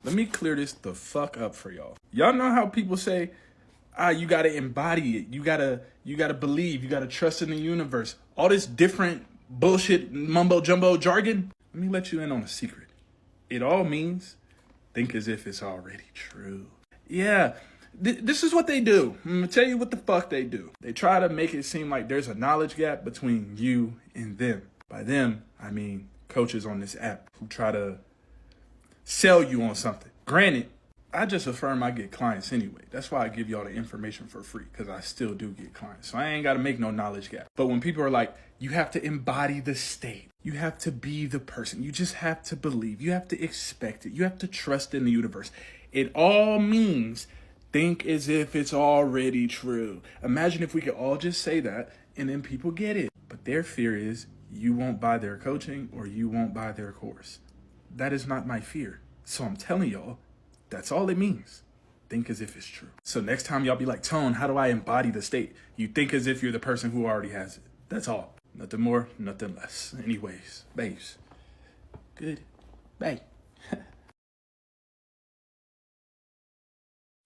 Let me clear this the fuck up for y'all. Y'all know how people say, you gotta embody it. You gotta believe. You gotta trust in the universe. All this different bullshit mumbo jumbo jargon. Let me let you in on a secret. It all means think as if it's already true. Yeah, this is what they do. I'm gonna tell you what the fuck they do. They try to make it seem like there's a knowledge gap between you and them. By them, I mean coaches on this app who try to sell you on something. Granted, I just affirm I get clients anyway. That's why I give y'all the information for free, because I still do get clients. So I ain't got to make no knowledge gap. But when people are like, you have to embody the state. You have to be the person. You just have to believe. You have to expect it. You have to trust in the universe. It all means think as if it's already true. Imagine if we could all just say that and then people get it. But their fear is you won't buy their coaching or you won't buy their course. That is not my fear. So I'm telling y'all, that's all it means. Think as if it's true. So next time y'all be like, Tone, how do I embody the state? You think as if you're the person who already has it. That's all. Nothing more, nothing less. Anyways, babes. Good. Bye.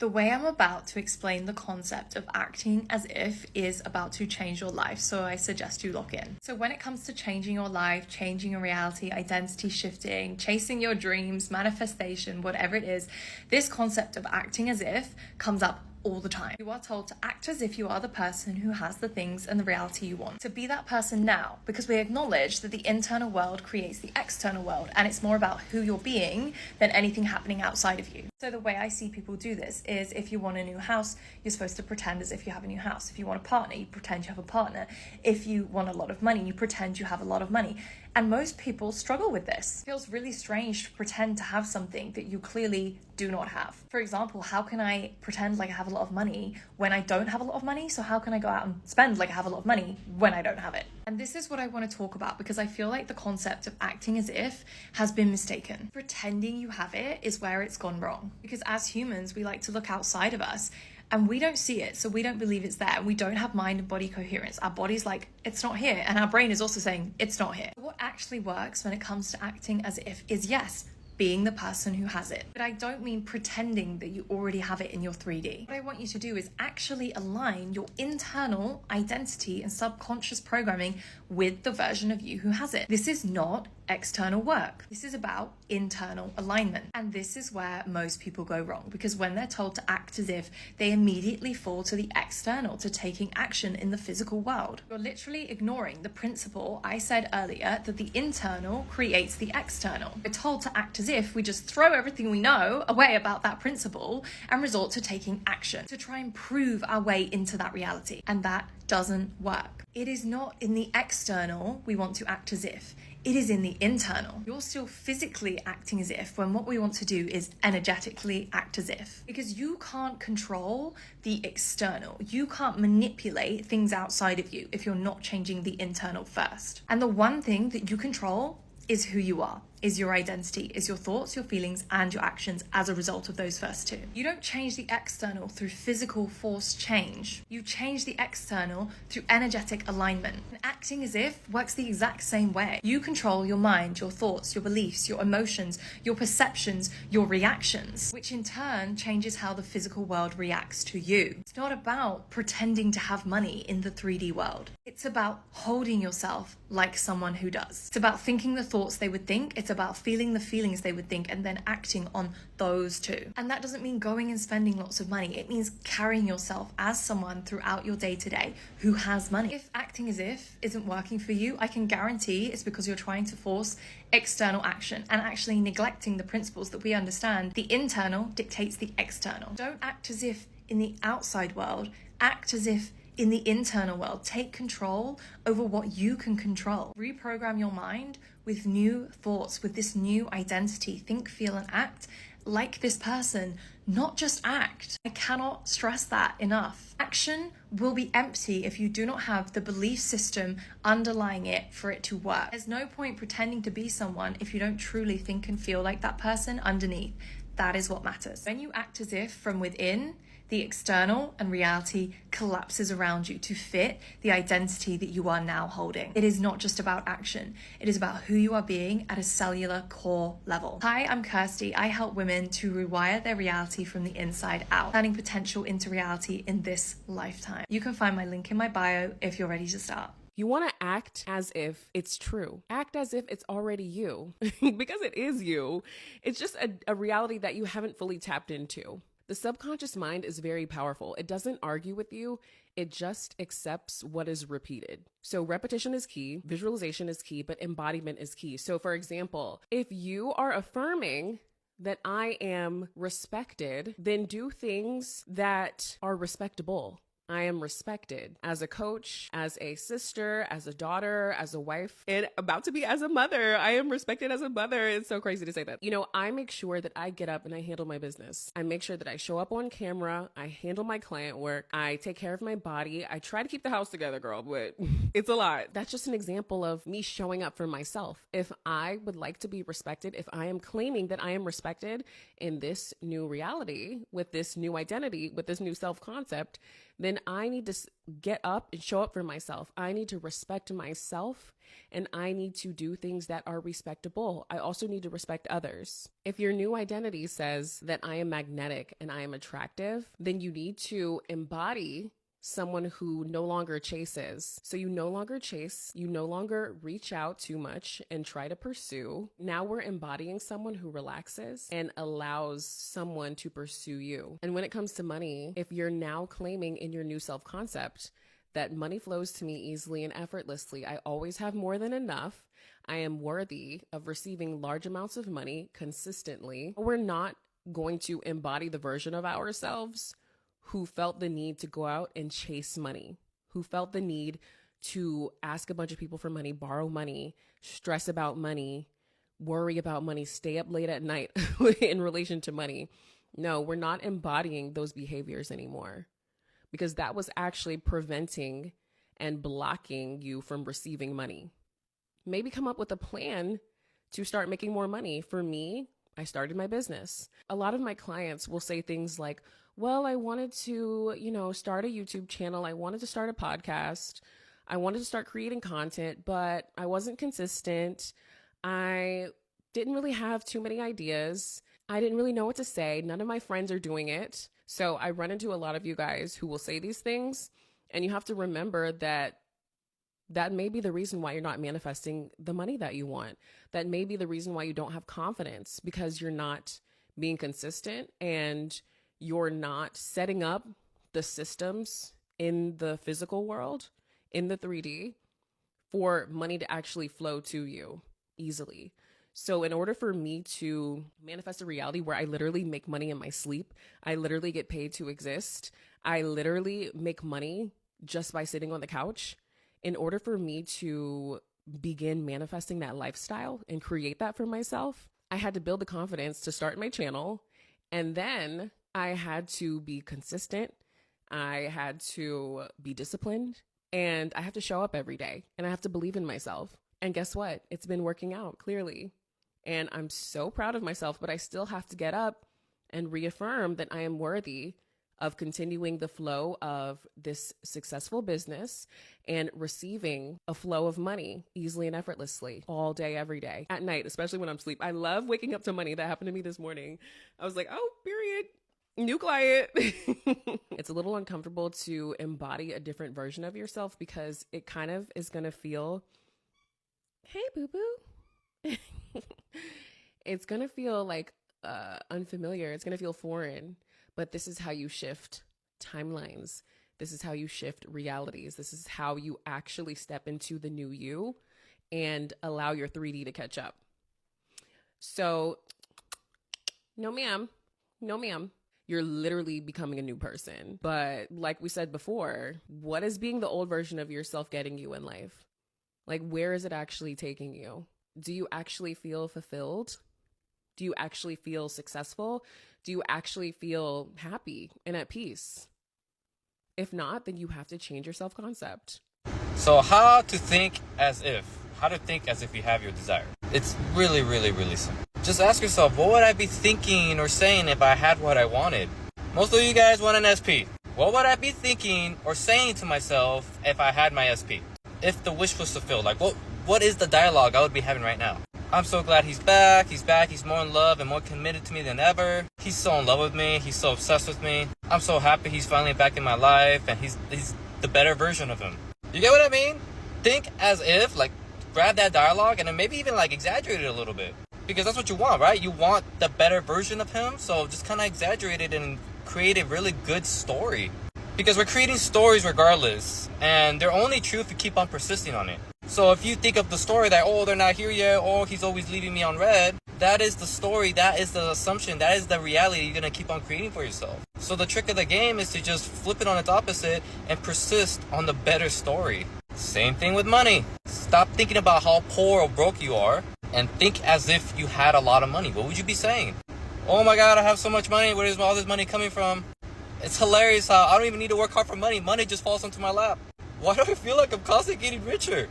The way I'm about to explain the concept of acting as if is about to change your life, so I suggest you lock in. So when it comes to changing your life, changing your reality, identity shifting, chasing your dreams, manifestation, whatever it is, this concept of acting as if comes up all the time. You are told to act as if you are the person who has the things and the reality you want. To be that person now, because we acknowledge that the internal world creates the external world, and it's more about who you're being than anything happening outside of you. So the way I see people do this is, if you want a new house, you're supposed to pretend as if you have a new house. If you want a partner, you pretend you have a partner. If you want a lot of money, you pretend you have a lot of money. And most people struggle with this. It feels really strange to pretend to have something that you clearly do not have. For example, how can I pretend like I have a lot of money when I don't have a lot of money? So how can I go out and spend like I have a lot of money when I don't have it? And this is what I want to talk about, because I feel like the concept of acting as if has been mistaken. Pretending you have it is where it's gone wrong. Because as humans, we like to look outside of us and we don't see it, so we don't believe it's there. We don't have mind and body coherence. Our body's like, it's not here. And our brain is also saying, it's not here. What actually works when it comes to acting as if is, yes, being the person who has it. But I don't mean pretending that you already have it in your 3D. What I want you to do is actually align your internal identity and subconscious programming with the version of you who has it. This is not external work. This is about internal alignment. And this is where most people go wrong, because when they're told to act as if, they immediately fall to the external, to taking action in the physical world. You're literally ignoring the principle I said earlier, that the internal creates the external. We're told to act as if, we just throw everything we know away about that principle and resort to taking action to try and prove our way into that reality. And that doesn't work. It is not in the external we want to act as if. It is in the internal. You're still physically acting as if, when what we want to do is energetically act as if. Because you can't control the external. You can't manipulate things outside of you if you're not changing the internal first. And the one thing that you control is who you are, is your identity, is your thoughts, your feelings, and your actions as a result of those first two. You don't change the external through physical force change. You change the external through energetic alignment. And acting as if works the exact same way. You control your mind, your thoughts, your beliefs, your emotions, your perceptions, your reactions, which in turn changes how the physical world reacts to you. It's not about pretending to have money in the 3D world. It's about holding yourself like someone who does. It's about thinking the thoughts they would think. It's about feeling the feelings they would think and then acting on those too. And that doesn't mean going and spending lots of money. It means carrying yourself as someone throughout your day-to-day who has money. If acting as if isn't working for you, I can guarantee it's because you're trying to force external action and actually neglecting the principles that we understand. The internal dictates the external. Don't act as if in the outside world. Act as if in the internal world. Take control over what you can control. Reprogram your mind with new thoughts, with this new identity. Think, feel, and act like this person, not just act. I cannot stress that enough. Action will be empty if you do not have the belief system underlying it for it to work. There's no point pretending to be someone if you don't truly think and feel like that person underneath. That is what matters. When you act as if from within, the external and reality collapses around you to fit the identity that you are now holding. It is not just about action. It is about who you are being at a cellular core level. Hi, I'm Kirsty. I help women to rewire their reality from the inside out, turning potential into reality in this lifetime. You can find my link in my bio if you're ready to start. You want to act as if it's true. Act as if it's already you, because it is you. It's just a reality that you haven't fully tapped into. The subconscious mind is very powerful. It doesn't argue with you. It just accepts what is repeated. So repetition is key, visualization is key, but embodiment is key. So for example, if you are affirming that I am respected, then do things that are respectable. I am respected as a coach, as a sister, as a daughter, as a wife, and about to be as a mother. I am respected as a mother. It's so crazy to say that. You know, I make sure that I get up and I handle my business. I make sure that I show up on camera. I handle my client work. I take care of my body. I try to keep the house together, girl, but it's a lot. That's just an example of me showing up for myself. If I would like to be respected, if I am claiming that I am respected in this new reality, with this new identity, with this new self-concept, then I need to get up and show up for myself. I need to respect myself, and I need to do things that are respectable. I also need to respect others. If your new identity says that I am magnetic and I am attractive, then you need to embody someone who no longer chases. So you no longer chase, you no longer reach out too much and try to pursue. Now we're embodying someone who relaxes and allows someone to pursue you. And when it comes to money, if you're now claiming in your new self-concept that money flows to me easily and effortlessly, I always have more than enough, I am worthy of receiving large amounts of money consistently, we're not going to embody the version of ourselves who felt the need to go out and chase money, who felt the need to ask a bunch of people for money, borrow money, stress about money, worry about money, stay up late at night in relation to money. No, we're not embodying those behaviors anymore, because that was actually preventing and blocking you from receiving money. Maybe come up with a plan to start making more money. For me, I started my business. A lot of my clients will say things like, well, I wanted to, start a YouTube channel. I wanted to start a podcast. I wanted to start creating content, but I wasn't consistent. I didn't really have too many ideas. I didn't really know what to say. None of my friends are doing it. So I run into a lot of you guys who will say these things, and you have to remember that may be the reason why you're not manifesting the money that you want. That may be the reason why you don't have confidence, because you're not being consistent and you're not setting up the systems in the physical world, in the 3D, for money to actually flow to you easily. So in order for me to manifest a reality where I literally make money in my sleep, I literally get paid to exist, I literally make money just by sitting on the couch, in order for me to begin manifesting that lifestyle and create that for myself, I had to build the confidence to start my channel. And then I had to be consistent. I had to be disciplined, and I have to show up every day, and I have to believe in myself. And guess what? It's been working out clearly. And I'm so proud of myself, but I still have to get up and reaffirm that I am worthy of continuing the flow of this successful business and receiving a flow of money easily and effortlessly all day, every day, at night, especially when I'm asleep. I love waking up to money. That happened to me this morning. I was like, oh, period. New client. It's a little uncomfortable to embody a different version of yourself, because it kind of is going to feel, hey, boo-boo. It's going to feel like unfamiliar. It's going to feel foreign. But this is how you shift timelines. This is how you shift realities. This is how you actually step into the new you and allow your 3D to catch up. So, no ma'am. No ma'am. You're literally becoming a new person. But like we said before, what is being the old version of yourself getting you in life? Like, where is it actually taking you? Do you actually feel fulfilled? Do you actually feel successful? Do you actually feel happy and at peace? If not, then you have to change your self-concept. So how to think as if you have your desire. It's really, really, really simple. Just ask yourself, what would I be thinking or saying if I had what I wanted? Most of you guys want an SP. What would I be thinking or saying to myself if I had my SP? If the wish was fulfilled, like what is the dialogue I would be having right now? I'm so glad he's back. He's more in love and more committed to me than ever. He's so in love with me. He's so obsessed with me. I'm so happy he's finally back in my life and he's the better version of him. You get what I mean? Think as if, like, grab that dialogue and then maybe even like exaggerate it a little bit. Because that's what you want, right? You want the better version of him. So just kind of exaggerate it and create a really good story. Because we're creating stories regardless. And they're only true if you keep on persisting on it. So if you think of the story that, oh, they're not here yet, or he's always leaving me on red, that is the story, that is the assumption, that is the reality you're going to keep on creating for yourself. So the trick of the game is to just flip it on its opposite and persist on the better story. Same thing with money. Stop thinking about how poor or broke you are and think as if you had a lot of money. What would you be saying? Oh my God, I have so much money. Where is all this money coming from? It's hilarious how I don't even need to work hard for money. Money just falls into my lap. Why do I feel like I'm constantly getting richer?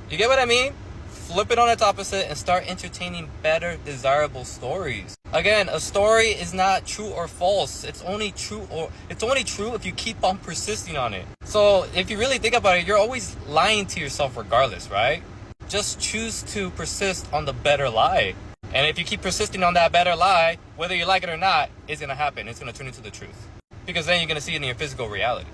You get what I mean? Flip it on its opposite and start entertaining better, desirable stories. Again, a story is not true or false. It's only true if you keep on persisting on it. So if you really think about it, you're always lying to yourself regardless, right? Just choose to persist on the better lie. And if you keep persisting on that better lie, whether you like it or not, it's going to happen. It's going to turn into the truth. Because then you're going to see it in your physical reality.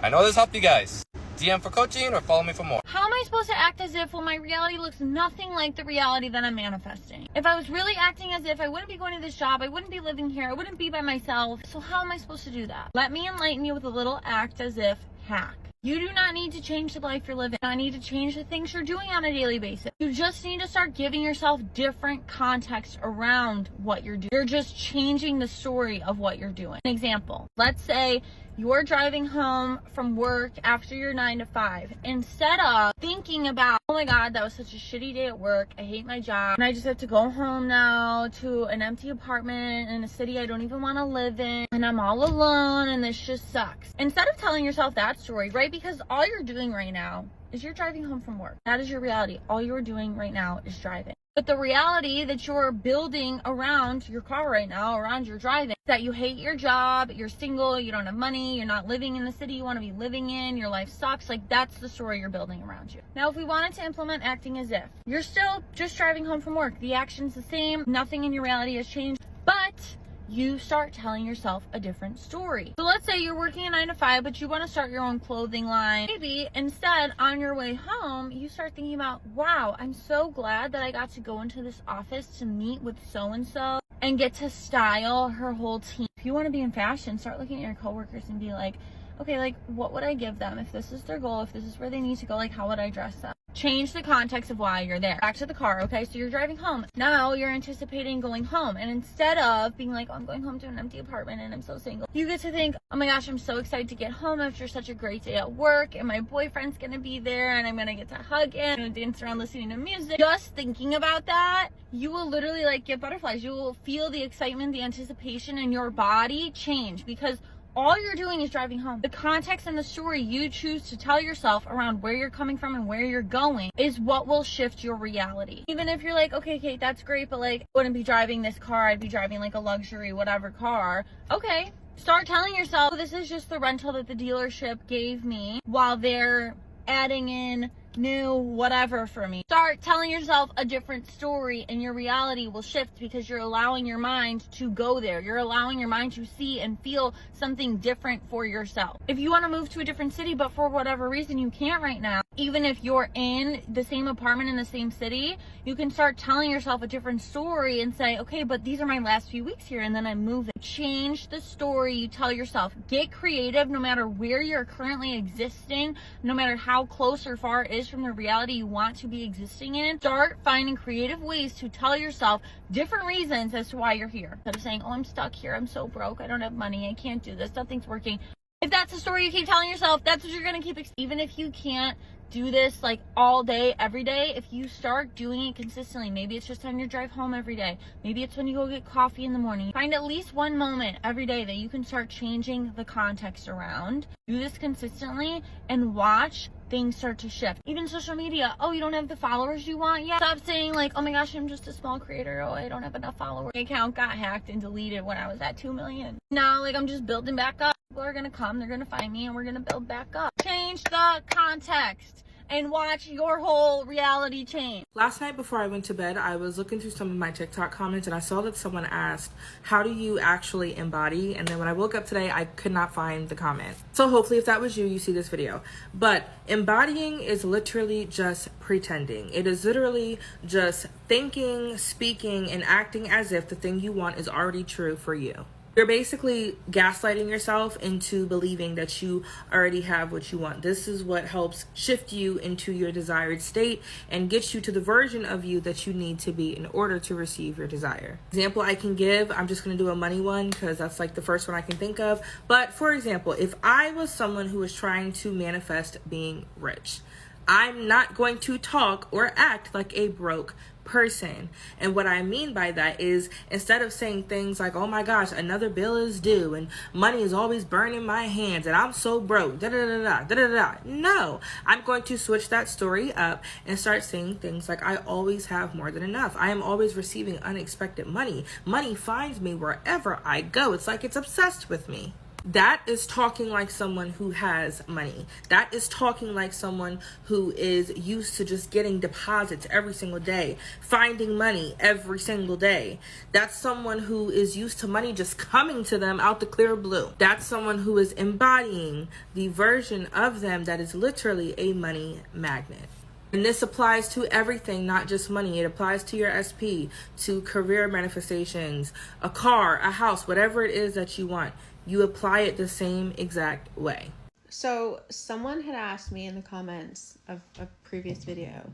I know this helped you guys. DM for coaching or follow me for more. How am I supposed to act as if when my reality looks nothing like the reality that I'm manifesting? If I was really acting as if, I wouldn't be going to this job, I wouldn't be living here, I wouldn't be by myself. So how am I supposed to do that? Let me enlighten you with a little act as if hack. You do not need to change the life you're living. You do not need to change the things you're doing on a daily basis. You just need to start giving yourself different context around what you're doing. You're just changing the story of what you're doing. An example, let's say you're driving home from work after your 9 to 5. Instead of thinking about, oh my God, that was such a shitty day at work. I hate my job. And I just have to go home now to an empty apartment in a city I don't even want to live in. And I'm all alone and this just sucks. Instead of telling yourself that story, right? Because all you're doing right now is you're driving home from work. That is your reality. All you're doing right now is driving. But the reality that you're building around your car right now, around your driving, that you hate your job, you're single, you don't have money, you're not living in the city you want to be living in, your life sucks, like that's the story you're building around you. Now, if we wanted to implement acting as if, you're still just driving home from work, the action's the same, nothing in your reality has changed, but you start telling yourself a different story. So let's say you're working a 9 to 5, but you want to start your own clothing line. Maybe instead on your way home, you start thinking about, wow, I'm so glad that I got to go into this office to meet with so-and-so and get to style her whole team. If you want to be in fashion, start looking at your coworkers and be like, okay, like what would I give them? If this is their goal, if this is where they need to go, like how would I dress them? Change the context of why you're there. Back to the car, okay? So you're driving home. Now you're anticipating going home. And instead of being like, oh, I'm going home to an empty apartment and I'm so single, you get to think, oh my gosh, I'm so excited to get home after such a great day at work and my boyfriend's gonna be there and I'm gonna get to hug him and dance around listening to music. Just thinking about that, you will literally like get butterflies. You will feel the excitement, the anticipation in your body change because all you're doing is driving home. The context and the story you choose to tell yourself around where you're coming from and where you're going is what will shift your reality. Even if you're like, okay, Kate, that's great, but like, I wouldn't be driving this car. I'd be driving like a luxury, whatever car. Okay, start telling yourself, this is just the rental that the dealership gave me while they're adding in new whatever for me. Start telling yourself a different story and your reality will shift because you're allowing your mind to go there. You're allowing your mind to see and feel something different for yourself. If you want to move to a different city, but for whatever reason you can't right now, even if you're in the same apartment in the same city, you can start telling yourself a different story and say, okay, but these are my last few weeks here and then I'm moving. Change the story you tell yourself. Get creative no matter where you're currently existing, no matter how close or far it is from the reality you want to be existing in. Start finding creative ways to tell yourself different reasons as to why you're here. Instead of saying, oh, I'm stuck here, I'm so broke, I don't have money, I can't do this, nothing's working. If that's the story you keep telling yourself, that's what you're gonna keep. Even if you can't do this like all day, every day, if you start doing it consistently, maybe it's just on your drive home every day, maybe it's when you go get coffee in the morning, find at least one moment every day that you can start changing the context around. Do this consistently and watch things start to shift. Even social media, oh, you don't have the followers you want yet? Stop saying like, oh my gosh, I'm just a small creator, oh, I don't have enough followers. My account got hacked and deleted when I was at 2 million. Now like I'm just building back up. People are gonna come, they're gonna find me, and we're gonna build back up. Change the context and watch your whole reality change. Last night before I went to bed, I was looking through some of my TikTok comments and I saw that someone asked, how do you actually embody? And then when I woke up today, I could not find the comment. So hopefully if that was you, you see this video. But embodying is literally just pretending. It is literally just thinking, speaking, and acting as if the thing you want is already true for you. You're basically gaslighting yourself into believing that you already have what you want. This is what helps shift you into your desired state and gets you to the version of you that you need to be in order to receive your desire. Example I can give, I'm just going to do a money one because that's like the first one I can think of. But for example, if I was someone who was trying to manifest being rich, I'm not going to talk or act like a broke person. And what I mean by that is, instead of saying things like, oh my gosh, another bill is due and money is always burning my hands and I'm so broke, da da da da da da da. No, I'm going to switch that story up and start saying things like, I always have more than enough. I am always receiving unexpected money. Money finds me wherever I go. It's like it's obsessed with me. That is talking like someone who has money. That is talking like someone who is used to just getting deposits every single day, finding money every single day. That's someone who is used to money just coming to them out the clear blue. That's someone who is embodying the version of them that is literally a money magnet. And this applies to everything, not just money. It applies to your SP, to career manifestations, a car, a house, whatever it is that you want. You apply it the same exact way. So someone had asked me in the comments of a previous video,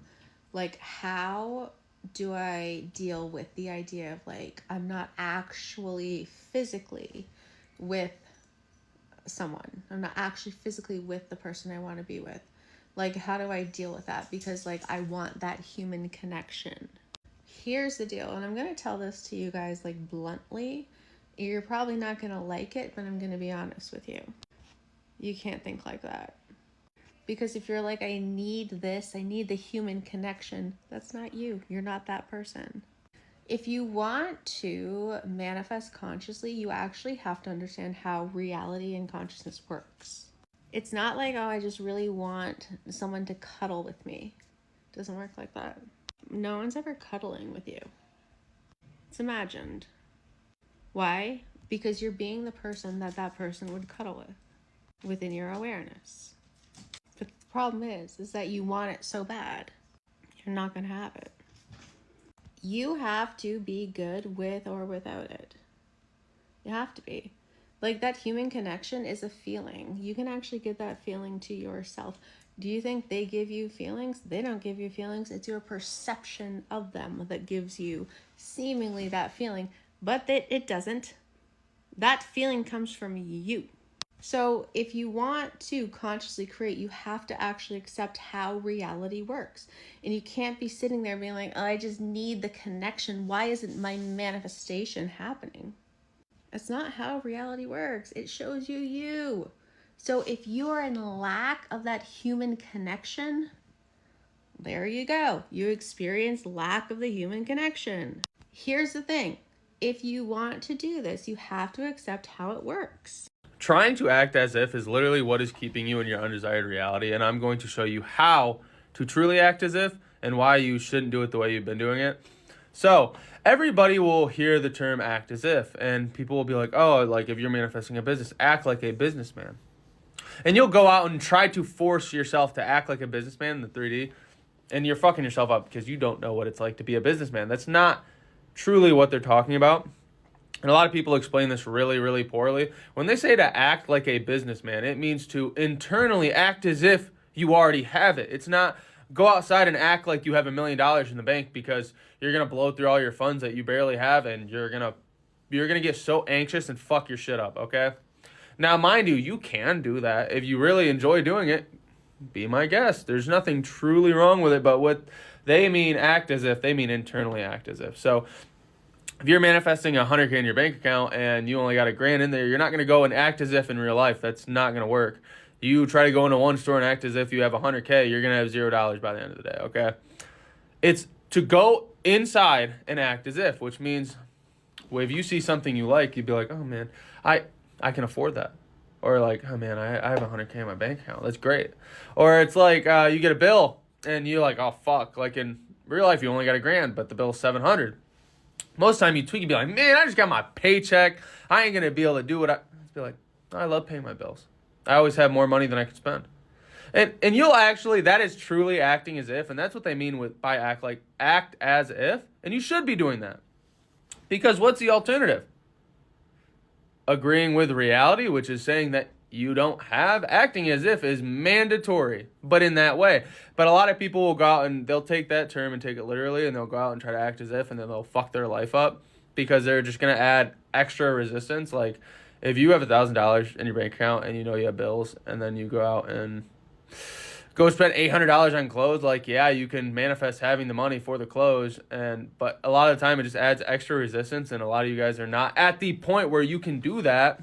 like, how do I deal with the idea of like, I'm not actually physically with someone. I'm not actually physically with the person I want to be with. Like, how do I deal with that? Because like, I want that human connection. Here's the deal. And I'm going to tell this to you guys like bluntly. You're probably not going to like it, but I'm going to be honest with you. You can't think like that. Because if you're like, I need this, I need the human connection, that's not you. You're not that person. If you want to manifest consciously, you actually have to understand how reality and consciousness works. It's not like, oh, I just really want someone to cuddle with me. It doesn't work like that. No one's ever cuddling with you. It's imagined. Why? Because you're being the person that that person would cuddle with within your awareness. But the problem is that you want it so bad, you're not going to have it. You have to be good with or without it. You have to be. Like, that human connection is a feeling. You can actually get that feeling to yourself. Do you think they give you feelings? They don't give you feelings. It's your perception of them that gives you seemingly that feeling. But it doesn't. That feeling comes from you. So if you want to consciously create, you have to actually accept how reality works. And you can't be sitting there being like, oh, I just need the connection. Why isn't my manifestation happening? That's not how reality works. It shows you you. So if you are in lack of that human connection, there you go. You experience lack of the human connection. Here's the thing. If you want to do this, you have to accept how it works. Trying to act as if is literally what is keeping you in your undesired reality, and I'm going to show you how to truly act as if and why you shouldn't do it the way you've been doing it. So everybody will hear the term act as if, and people will be like, oh, like if you're manifesting a business, act like a businessman. And you'll go out and try to force yourself to act like a businessman in the 3D, and you're fucking yourself up because you don't know what it's like to be a businessman. That's not truly what they're talking about. And a lot of people explain this really, really poorly. When they say to act like a businessman, it means to internally act as if you already have it. It's not go outside and act like you have $1 million in the bank because you're going to blow through all your funds that you barely have and you're going to get so anxious and fuck your shit up, okay? Now, mind you, you can do that. If you really enjoy doing it, be my guest. There's nothing truly wrong with it, but what they mean act as if, they mean internally act as if. So if you're manifesting $100K in your bank account and you only got $1,000 in there, you're not going to go and act as if in real life. That's not going to work. You try to go into one store and act as if you have $100K, you're going to have $0 by the end of the day, okay? It's to go inside and act as if, which means if you see something you like, you'd be like, oh man, I can afford that. Or like, oh man, I have $100K in my bank account. That's great. Or it's like you get a bill and you're like, oh fuck. Like in real life, you only got $1,000, but the bill's $700. Most of the time you tweak, you be like, man, I just got my paycheck. I ain't gonna be able to do what I'd be like, I love paying my bills. I always have more money than I can spend. And you'll actually, that is truly acting as if, and that's what they mean by act as if, and you should be doing that. Because what's the alternative? Agreeing with reality, which is saying that you don't have. Acting as if is mandatory, but in that way. But a lot of people will go out and they'll take that term and take it literally, and they'll go out and try to act as if, and then they'll fuck their life up because they're just going to add extra resistance. Like if you have $1,000 in your bank account and you know you have bills, and then you go out and go spend $800 on clothes, like, yeah, you can manifest having the money for the clothes, but a lot of the time it just adds extra resistance, and a lot of you guys are not at the point where you can do that.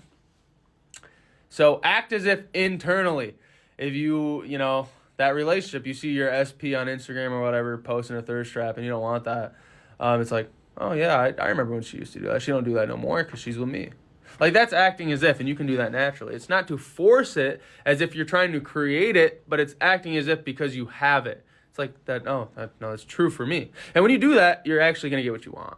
So act as if internally. If you that relationship, you see your SP on Instagram or whatever posting a thirst trap and you don't want that, it's like, oh yeah, I remember when she used to do that. She don't do that no more because she's with me. Like, that's acting as if, and you can do that naturally. It's not to force it as if you're trying to create it, but it's acting as if because you have it. It's like that, no, it's true for me. And when you do that, you're actually going to get what you want.